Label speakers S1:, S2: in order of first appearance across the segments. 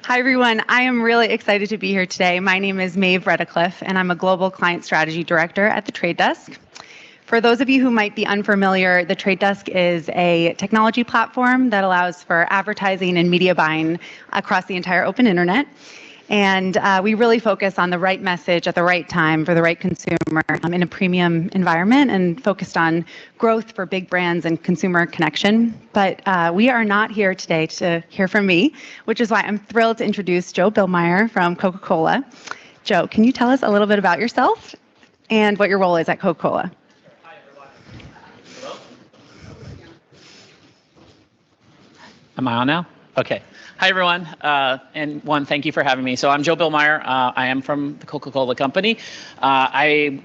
S1: Hi, everyone. I am really excited to be here today. My name is Maeve Reddicliffe, and I'm a Global Client Strategy Director at the Trade Desk. For those of you who might be unfamiliar, the Trade Desk is a technology platform that allows for advertising and media buying across the entire open internet. And we really focus on the right message at the right time for the right consumer in a premium environment and focused on growth for big brands and consumer connection. But we are not here today to hear from me, which is why I'm thrilled to introduce Joe Bihlmier from Coca-Cola. Joe, can you tell us a little bit about yourself and what your role is at Coca-Cola?
S2: Hi, everyone. Hello? Am I on now? Okay. Hi, everyone. And one, thank you for having me. So I'm Joe Bihlmier. I am from the Coca-Cola company. I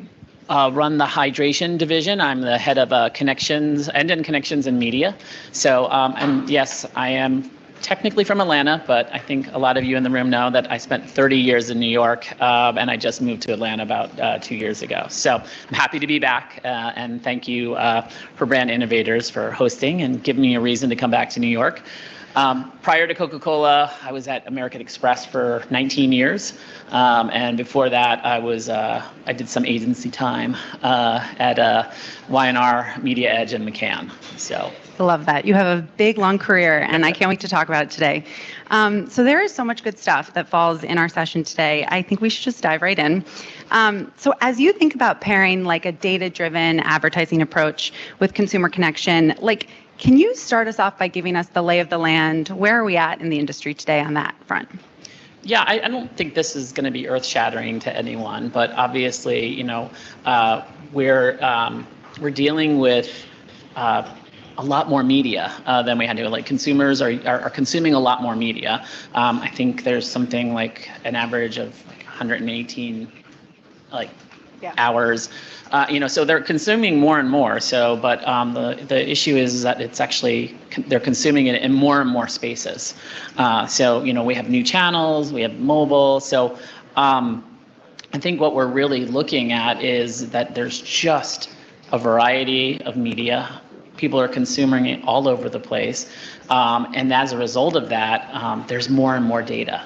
S2: run the hydration division. I'm the head of connections, end-to-end connections and media. So, and yes, I am technically from Atlanta, but I think a lot of you in the room know that I spent 30 years in New York, and I just moved to Atlanta about 2 years ago. So I'm happy to be back, and thank you for Brand Innovators for hosting and giving me a reason to come back to New York. Prior to Coca-Cola, I was at American Express for 19 years, and before that, I did some agency time at Y&R, Media Edge, and McCann. So.
S1: I love that. You have a big, long career, and I can't wait to talk about it today. So there is so much good stuff that falls in our session today. I think we should just dive right in. So as you think about pairing like a data-driven advertising approach with consumer connection, can you start us off by giving us the lay of the land? Where are we at in the industry today on that front?
S2: Yeah, I don't think this is going to be earth-shattering to anyone, but obviously, we're dealing with a lot more media than we had to. Like consumers are consuming a lot more media. I think there's something like an average of 118 hours. So they're consuming more and more. So, but the issue is that it's actually they're consuming it in more and more spaces. So we have new channels, we have mobile. So I think what we're really looking at is that there's just a variety of media. People are consuming it all over the place, and as a result of that, there's more and more data.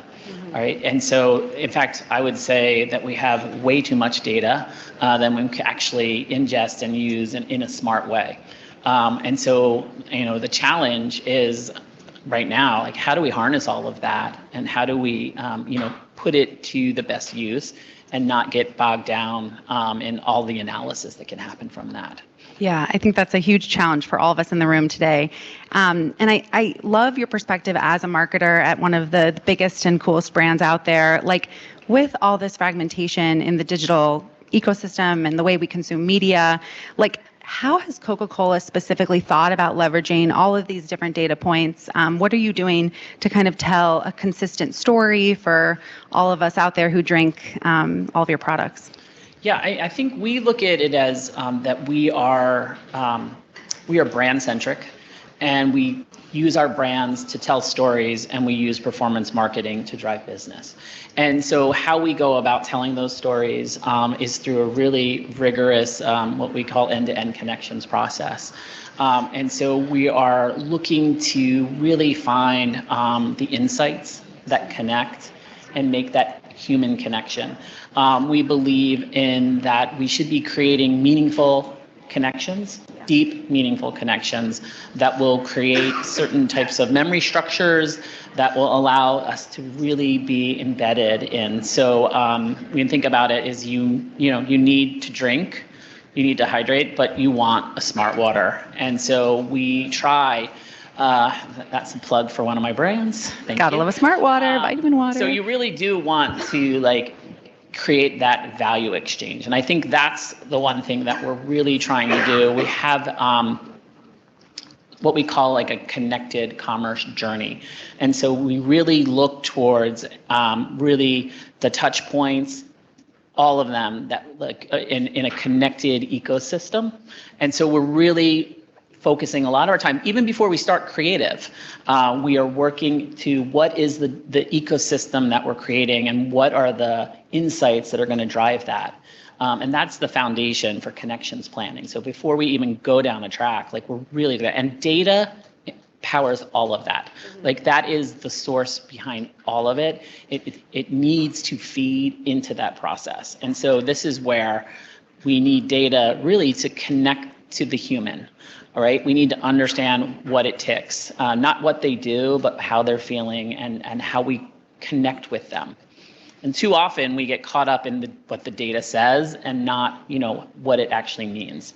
S2: All right, and so in fact, I would say that we have way too much data than we can actually ingest and use in a smart way. And so, the challenge is right now, like how do we harness all of that, and how do we, put it to the best use and not get bogged down in all the analysis that can happen from that.
S1: Yeah, I think that's a huge challenge for all of us in the room today. And I love your perspective as a marketer at one of the biggest and coolest brands out there. Like with all this fragmentation in the digital ecosystem and the way we consume media, how has Coca-Cola specifically thought about leveraging all of these different data points? What are you doing to kind of tell a consistent story for all of us out there who drink all of your products?
S2: Yeah, I think we look at it as that we are brand centric, and we use our brands to tell stories, and we use performance marketing to drive business. And so how we go about telling those stories is through a really rigorous what we call end-to-end connections process. And so we are looking to really find the insights that connect and make that human connection. We believe in that we should be creating meaningful connections, deep, meaningful connections that will create certain types of memory structures that will allow us to really be embedded in. So we can think about it as you need to drink, you need to hydrate, but you want a smart water. And so we try. That's a plug for one of my brands.
S1: Gotta love a smart water, vitamin water.
S2: So you really do want to create that value exchange, and I think that's the one thing that we're really trying to do. We have what we call a connected commerce journey, and so we really look towards really the touch points, all of them that in a connected ecosystem, and so we're really focusing a lot of our time, even before we start creative, we are working to what is the ecosystem that we're creating and what are the insights that are going to drive that. And that's the foundation for connections planning. So before we even go down a track, we're really, and data powers all of that. Like that is the source behind all of it. It needs to feed into that process. And so this is where we need data really to connect to the human. All right, we need to understand what it takes, not what they do, but how they're feeling and how we connect with them. And too often we get caught up in what the data says and not, what it actually means.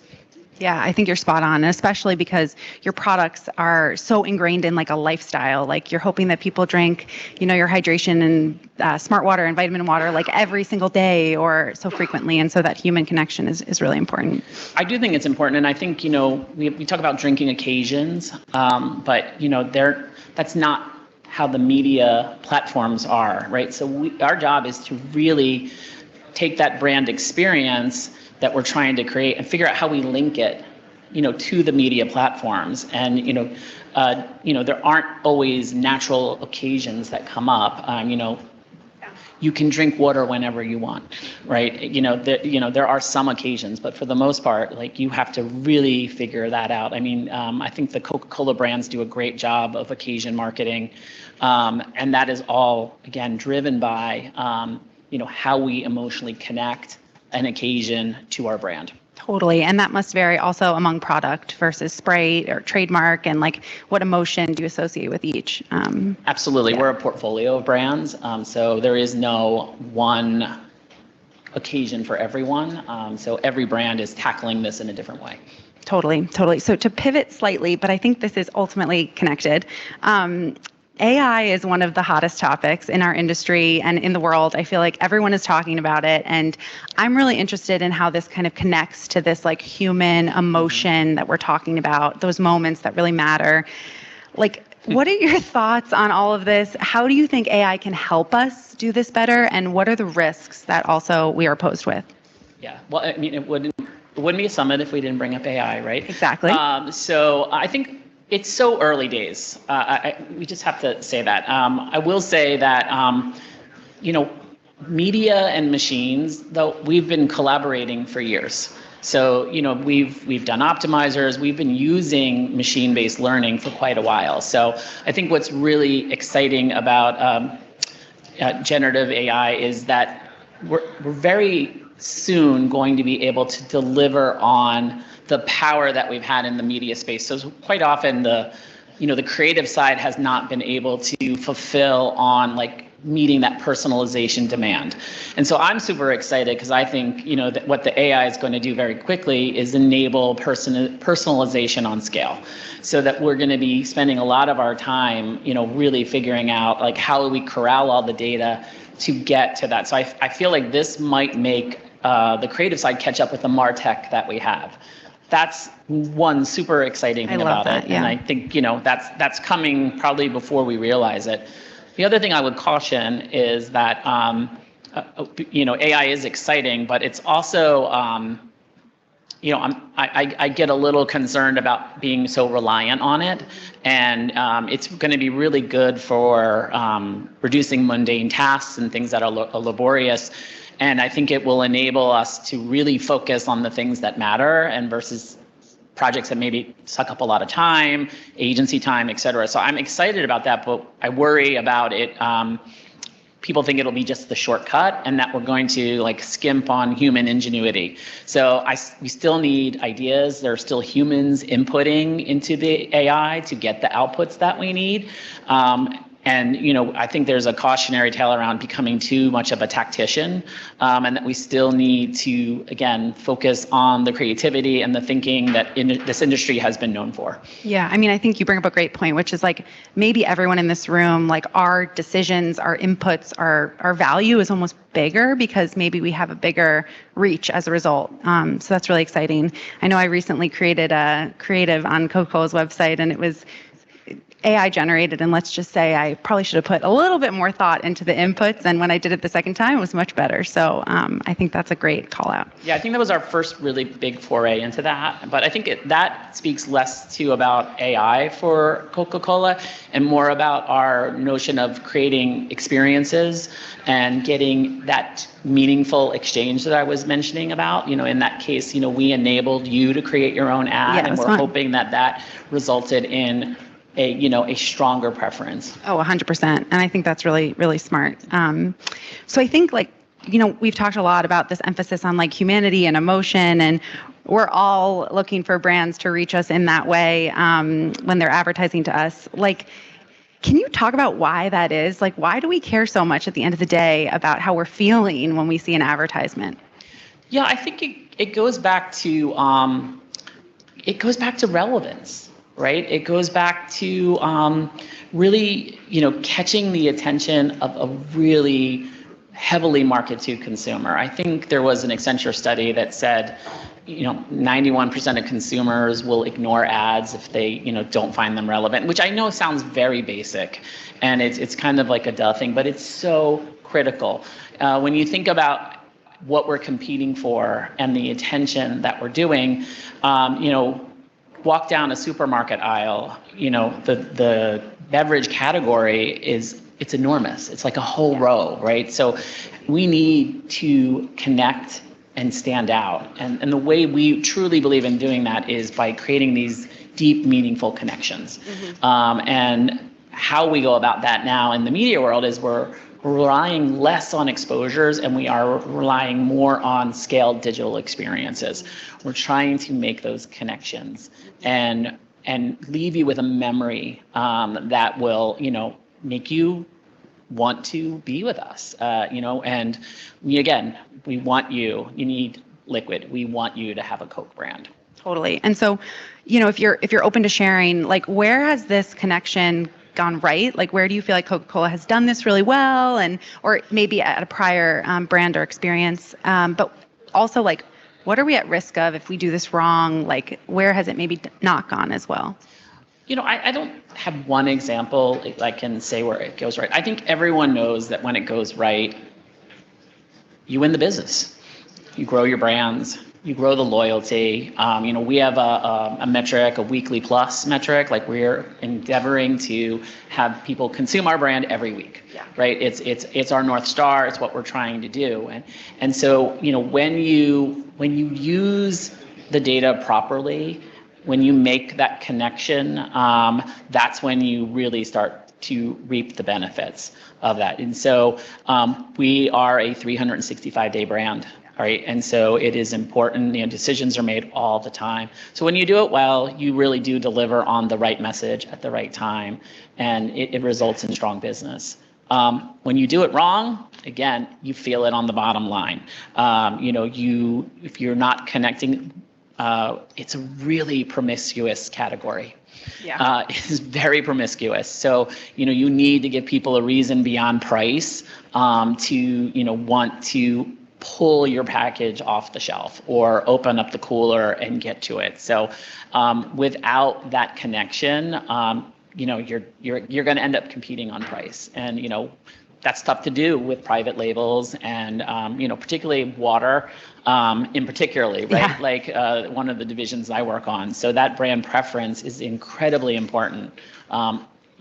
S1: Yeah, I think you're spot on, especially because your products are so ingrained in like a lifestyle. Like you're hoping that people drink, your hydration and smart water and vitamin water like every single day or so frequently. And so that human connection is really important.
S2: I do think it's important. And I think, we talk about drinking occasions, but, that's not how the media platforms are, right? So our job is to really take that brand experience that we're trying to create and figure out how we link it, to the media platforms. And, there aren't always natural occasions that come up. You can drink water whenever you want, right? There are some occasions, but for the most part, like you have to really figure that out. I mean, I think the Coca-Cola brands do a great job of occasion marketing. And that is all, again, driven by, how we emotionally connect an occasion to our brand.
S1: Totally. And that must vary also among product versus spray or trademark, and like what emotion do you associate with each?
S2: Absolutely. Yeah. We're a portfolio of brands. So there is no one occasion for everyone. So every brand is tackling this in a different way.
S1: Totally. So to pivot slightly, but I think this is ultimately connected. AI is one of the hottest topics in our industry and in the world. I feel like everyone is talking about it. And I'm really interested in how this kind of connects to this like human emotion that we're talking about, those moments that really matter. Like, what are your thoughts on all of this? How do you think AI can help us do this better? And what are the risks that also we are posed with?
S2: Yeah, well, I mean, it wouldn't be a summit if we didn't bring up AI, right?
S1: Exactly.
S2: So I think it's so early days. We just have to say that. I will say that, media and machines, though, we've been collaborating for years. So, we've done optimizers, we've been using machine-based learning for quite a while. So I think what's really exciting about generative AI is that we're very soon going to be able to deliver on the power that we've had in the media space. So quite often the creative side has not been able to fulfill on like meeting that personalization demand. And so I'm super excited because I think, that what the AI is going to do very quickly is enable personalization on scale, so that we're going to be spending a lot of our time, really figuring out like how do we corral all the data to get to that. So I feel like this might make the creative side catch up with the MarTech that we have. That's one super exciting thing about it. Yeah. And I think, that's coming probably before we realize it. The other thing I would caution is that, AI is exciting, but it's also, I get a little concerned about being so reliant on it. And it's going to be really good for reducing mundane tasks and things that are laborious. And I think it will enable us to really focus on the things that matter and versus projects that maybe suck up a lot of time, agency time, et cetera. So I'm excited about that, but I worry about it. People think it'll be just the shortcut and that we're going to like skimp on human ingenuity. So we still need ideas. There are still humans inputting into the AI to get the outputs that we need. And, I think there's a cautionary tale around becoming too much of a tactician, and that we still need to, again, focus on the creativity and the thinking that this industry has been known for.
S1: Yeah, I mean, I think you bring up a great point, which is like maybe everyone in this room, like our decisions, our inputs, our value is almost bigger because maybe we have a bigger reach as a result. So that's really exciting. I know I recently created a creative on Coca-Cola's website, and it was AI generated, and let's just say I probably should have put a little bit more thought into the inputs, and when I did it the second time, it was much better. So I think that's a great call out.
S2: Yeah, I think that was our first really big foray into that, but I think that speaks less to about AI for Coca-Cola and more about our notion of creating experiences and getting that meaningful exchange that I was mentioning about. In that case, we enabled you to create your own ad, and we're hoping that resulted in a stronger preference.
S1: Oh, 100%. And I think that's really, really smart. So I think we've talked a lot about this emphasis on like humanity and emotion, and we're all looking for brands to reach us in that way when they're advertising to us. Like, can you talk about why that is? Like, why do we care so much at the end of the day about how we're feeling when we see an advertisement?
S2: Yeah, I think it goes back to relevance, right? It goes back to really, catching the attention of a really heavily market to consumer. I think there was an Accenture study that said, 91% of consumers will ignore ads if they, don't find them relevant, which I know sounds very basic, and it's kind of like a duh thing, but it's so critical. When you think about what we're competing for and the attention that we're doing, walk down a supermarket aisle, the beverage category it's enormous. It's like a whole row, right? So we need to connect and stand out. And the way we truly believe in doing that is by creating these deep, meaningful connections. And how we go about that now in the media world is we're relying less on exposures, and we are relying more on scaled digital experiences. We're trying to make those connections and leave you with a memory that will, make you want to be with us, and we want you need liquid. We want you to have a Coke brand.
S1: Totally. And so, if you're open to sharing, like, where has this connection gone right? Like, where do you feel like Coca-Cola has done this really well, or maybe at a prior brand or experience, but also like, what are we at risk of if we do this wrong? Like, where has it maybe not gone as well?
S2: I don't have one example I can say where it goes right. I think everyone knows that when it goes right, you win the business. You grow your brands. You grow the loyalty. We have a metric, a weekly plus metric. Like, we're endeavoring to have people consume our brand every week, right? It's our North Star. It's what we're trying to do. And so, when you use the data properly, when you make that connection, that's when you really start to reap the benefits of that. And so we are a 365-day brand, right? And so it is important, decisions are made all the time. So when you do it well, you really do deliver on the right message at the right time, and it results in strong business. When you do it wrong, again, you feel it on the bottom line. If you're not connecting, it's a really promiscuous category. It is very promiscuous. So, you need to give people a reason beyond price to, want to pull your package off the shelf or open up the cooler and get to it. So without that connection, you're going to end up competing on price. And, that's tough to do with private labels and, particularly water, in particularly, right? Yeah. Like one of the divisions I work on. So that brand preference is incredibly important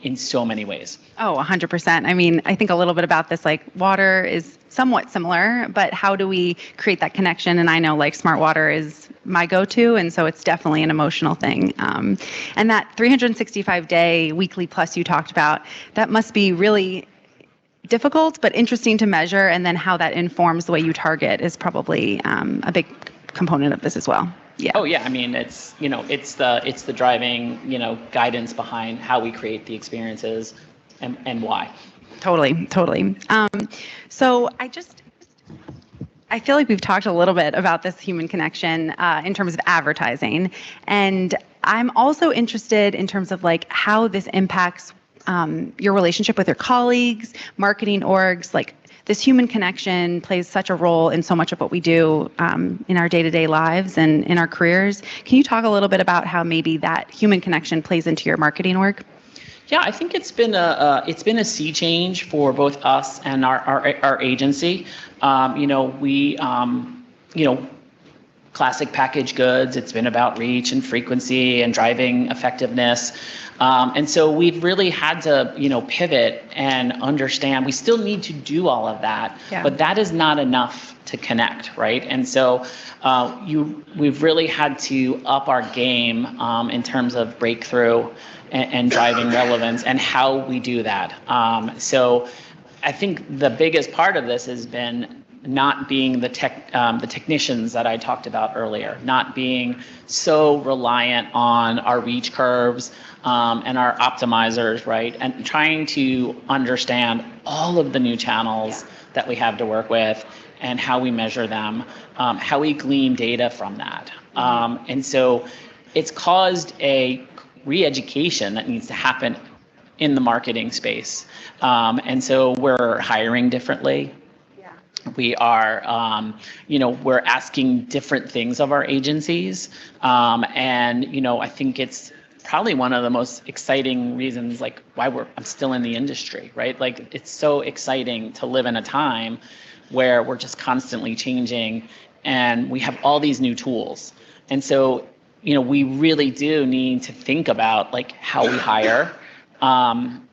S2: in so many ways.
S1: Oh, 100%. I mean, I think a little bit about this, like, water is somewhat similar, but how do we create that connection? And I know, like, Smart Water is my go-to, and so it's definitely an emotional thing. And that 365-day weekly plus you talked about, that must be really difficult but interesting to measure, and then how that informs the way you target is probably a big component of this as well. Yeah.
S2: Oh yeah. I mean, it's the driving guidance behind how we create the experiences and why.
S1: Totally. So I feel like we've talked a little bit about this human connection in terms of advertising, and I'm also interested in terms of like how this impacts your relationship with your colleagues, marketing orgs. Like, this human connection plays such a role in so much of what we do in our day-to-day lives and in our careers. Can you talk a little bit about how maybe that human connection plays into your marketing org?
S2: Yeah, I think it's been a sea change for both us and our agency. classic packaged goods. It's been about reach and frequency and driving effectiveness. And so we've really had to, pivot and understand we still need to do all of that, but that is not enough to connect, right? And so we've really had to up our game in terms of breakthrough and driving relevance and how we do that. So I think the biggest part of this has been not being the technicians that I talked about earlier, not being so reliant on our reach curves and our optimizers, right? And trying to understand all of the new channels that we have to work with and how we measure them, how we glean data from that. And so it's caused a re-education that needs to happen in the marketing space. And so we're hiring differently. We are, we're asking different things of our agencies. And, I think it's probably one of the most exciting reasons, like, why I'm still in the industry, right? Like, it's so exciting to live in a time where we're just constantly changing and we have all these new tools. And so, we really do need to think about, like, how we hire.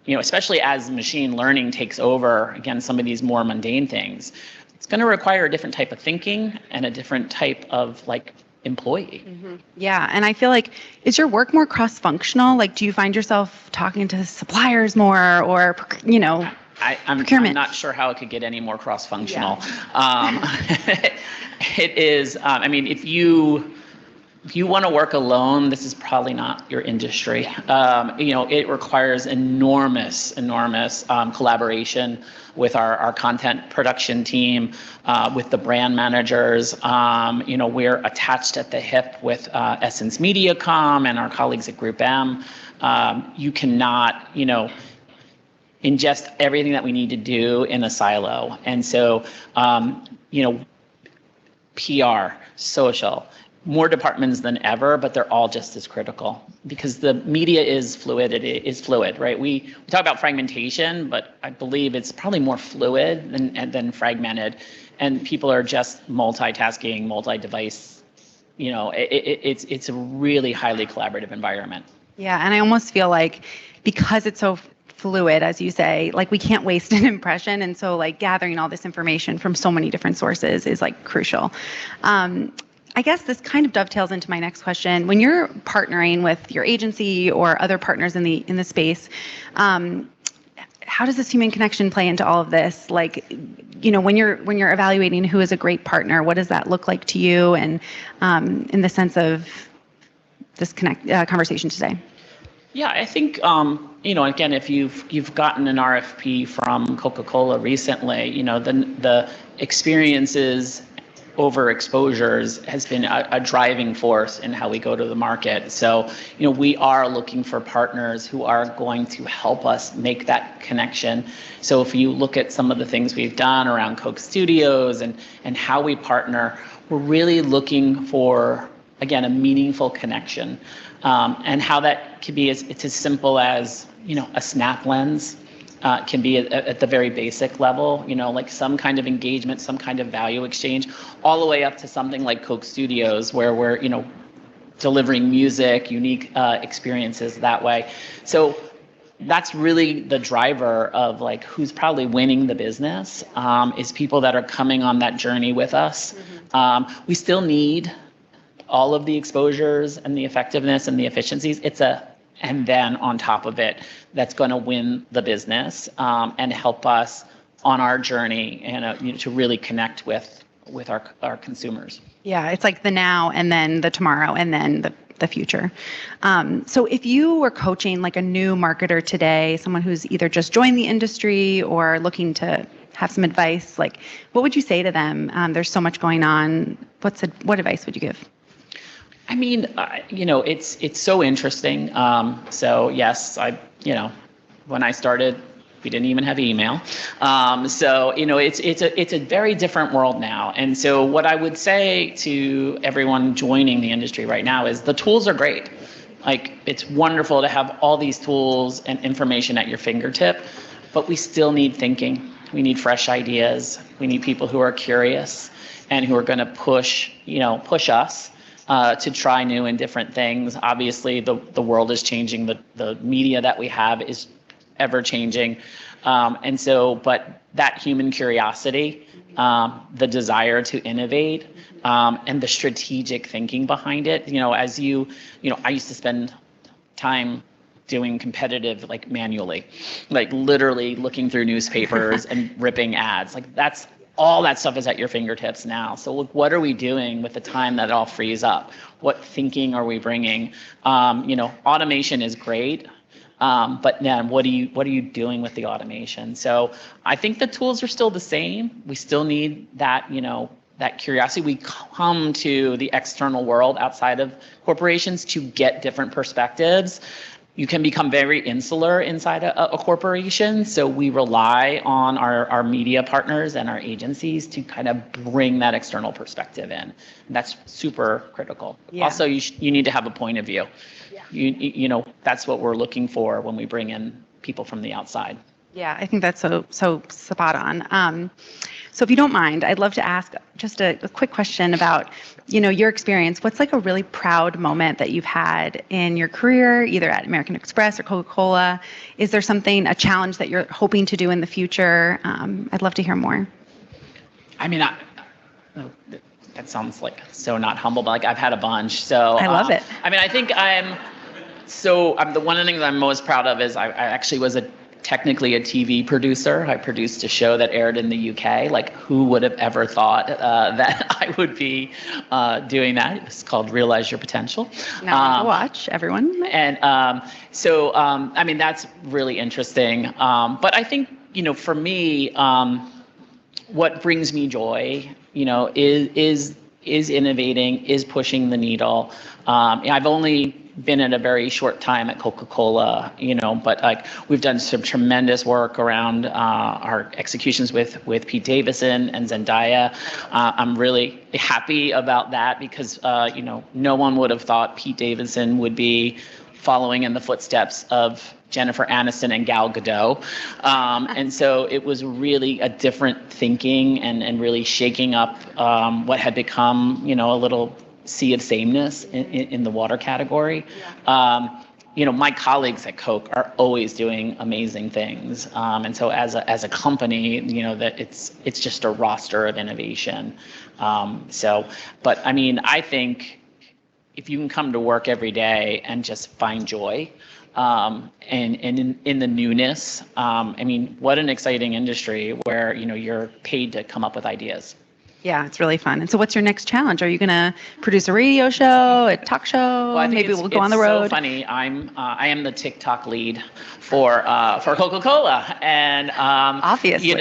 S2: Especially as machine learning takes over, again, some of these more mundane things, it's going to require a different type of thinking and a different type of, like, employee.
S1: Mm-hmm. Yeah, and I feel like, is your work more cross-functional? Like, do you find yourself talking to suppliers more, or,
S2: I'm not sure how it could get any more cross-functional. Yeah. It is, if you want to work alone, this is probably not your industry. It requires enormous collaboration with our content production team, with the brand managers. We're attached at the hip with Essence MediaCom and our colleagues at Group M. You cannot, ingest everything that we need to do in a silo. And so, PR, social, more departments than ever, but they're all just as critical because the media is fluid. It is fluid, right? We talk about fragmentation, but I believe it's probably more fluid than fragmented, and people are just multitasking, multi-device. It's a really highly collaborative environment.
S1: Yeah, and I almost feel like because it's so fluid, as you say, like, we can't waste an impression, and so, like, gathering all this information from so many different sources is, like, crucial. I guess this kind of dovetails into my next question. When you're partnering with your agency or other partners in the space, how does this human connection play into all of this? Like, when you're evaluating who is a great partner, what does that look like to you? And in the sense of this conversation today.
S2: Yeah, I think again, if you've gotten an RFP from Coca-Cola recently, the experiences over exposures has been a driving force in how we go to the market. So, we are looking for partners who are going to help us make that connection. So if you look at some of the things we've done around Coke Studios and how we partner, we're really looking for, again, a meaningful connection. And how that can be, it's as simple as, a snap lens. Can be at the very basic level, like some kind of engagement, some kind of value exchange, all the way up to something like Coke Studios, where we're, delivering music, unique experiences that way. So that's really the driver of, like, who's probably winning the business, is people that are coming on that journey with us. Mm-hmm. We still need all of the exposures and the effectiveness and the efficiencies. And then on top of it, that's going to win the business and help us on our journey and to really connect with our consumers.
S1: Yeah, it's like the now and then the tomorrow and then the future. So if you were coaching, like, a new marketer today, someone who's either just joined the industry or looking to have some advice, like, what would you say to them? There's so much going on. What advice would you give?
S2: I mean, it's so interesting. So yes, when I started, we didn't even have email. So it's a very different world now. And so what I would say to everyone joining the industry right now is the tools are great. Like, it's wonderful to have all these tools and information at your fingertip, but we still need thinking. We need fresh ideas. We need people who are curious and who are going to push us to try new and different things. Obviously, the world is changing. The media that we have is ever changing. But that human curiosity, the desire to innovate, and the strategic thinking behind it. I used to spend time doing competitive, like manually, like literally looking through newspapers and ripping ads. Like all that stuff is at your fingertips now. So look, what are we doing with the time that it all frees up? What thinking are we bringing? Automation is great. But then what are you doing with the automation? So I think the tools are still the same. We still need that, that curiosity. We come to the external world outside of corporations to get different perspectives. You can become very insular inside a corporation. So we rely on our media partners and our agencies to kind of bring that external perspective in. And that's super critical. Yeah. Also, you need to have a point of view. Yeah. That's what we're looking for when we bring in people from the outside.
S1: Yeah, I think that's so spot on. So if you don't mind, I'd love to ask just a quick question about, your experience. What's like a really proud moment that you've had in your career, either at American Express or Coca-Cola? Is there a challenge that you're hoping to do in the future? I'd love to hear more.
S2: I mean, that sounds like so not humble, but like I've had a bunch. So
S1: I love it.
S2: I mean, I think one of the things I'm most proud of is I actually was technically a TV producer. I produced a show that aired in the UK. Like, who would have ever thought that I would be doing that? It's called Realize Your Potential.
S1: Now to watch, everyone.
S2: And I mean, that's really interesting. But I think, for me, what brings me joy, is innovating, is pushing the needle. I've only been in a very short time at Coca-Cola, but like we've done some tremendous work around our executions with Pete Davidson and Zendaya. I'm really happy about that because no one would have thought Pete Davidson would be following in the footsteps of Jennifer Aniston and Gal Gadot. And so it was really a different thinking and really shaking up what had become, a little sea of sameness in the water category. My colleagues at Coke are always doing amazing things. And so as a company, that it's just a roster of innovation. But I mean, I think if you can come to work every day and just find joy, and in the newness, I mean, what an exciting industry where, you're paid to come up with ideas.
S1: Yeah, it's really fun. And so what's your next challenge? Are you going to produce a radio show, a talk show?
S2: Well,
S1: maybe we'll go on the road.
S2: It's so funny. I am the TikTok lead for Coca-Cola. And,
S1: obviously.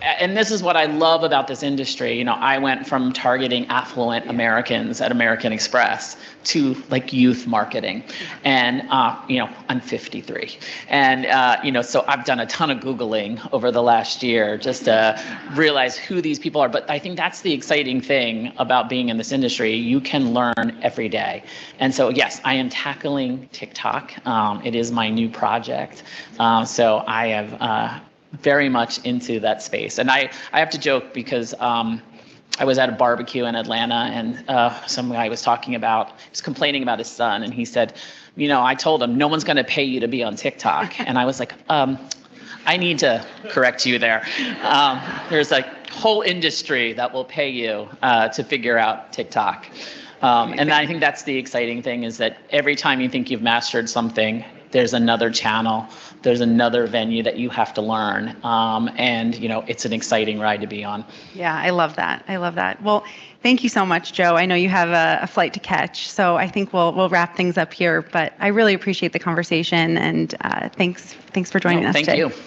S2: And this is what I love about this industry. I went from targeting affluent Americans at American Express to like youth marketing. And, I'm 53. And, so I've done a ton of Googling over the last year just to realize who these people are. But I think that's the exciting thing about being in this industry. You can learn every day. And so, yes, I am tackling TikTok. It is my new project. So I have very much into that space. And I have to joke because I was at a barbecue in Atlanta and some guy was complaining about his son. And he said, I told him no one's going to pay you to be on TikTok. And I was like, I need to correct you there. There's a whole industry that will pay you to figure out TikTok. And I think that's the exciting thing is that every time you think you've mastered something, there's another channel, there's another venue that you have to learn. And, it's an exciting ride to be on. Yeah,
S1: I love that. Well, thank you so much, Joe. I know you have a flight to catch, so I think we'll wrap things up here. But I really appreciate the conversation, and thanks for joining us today.
S2: Thank you.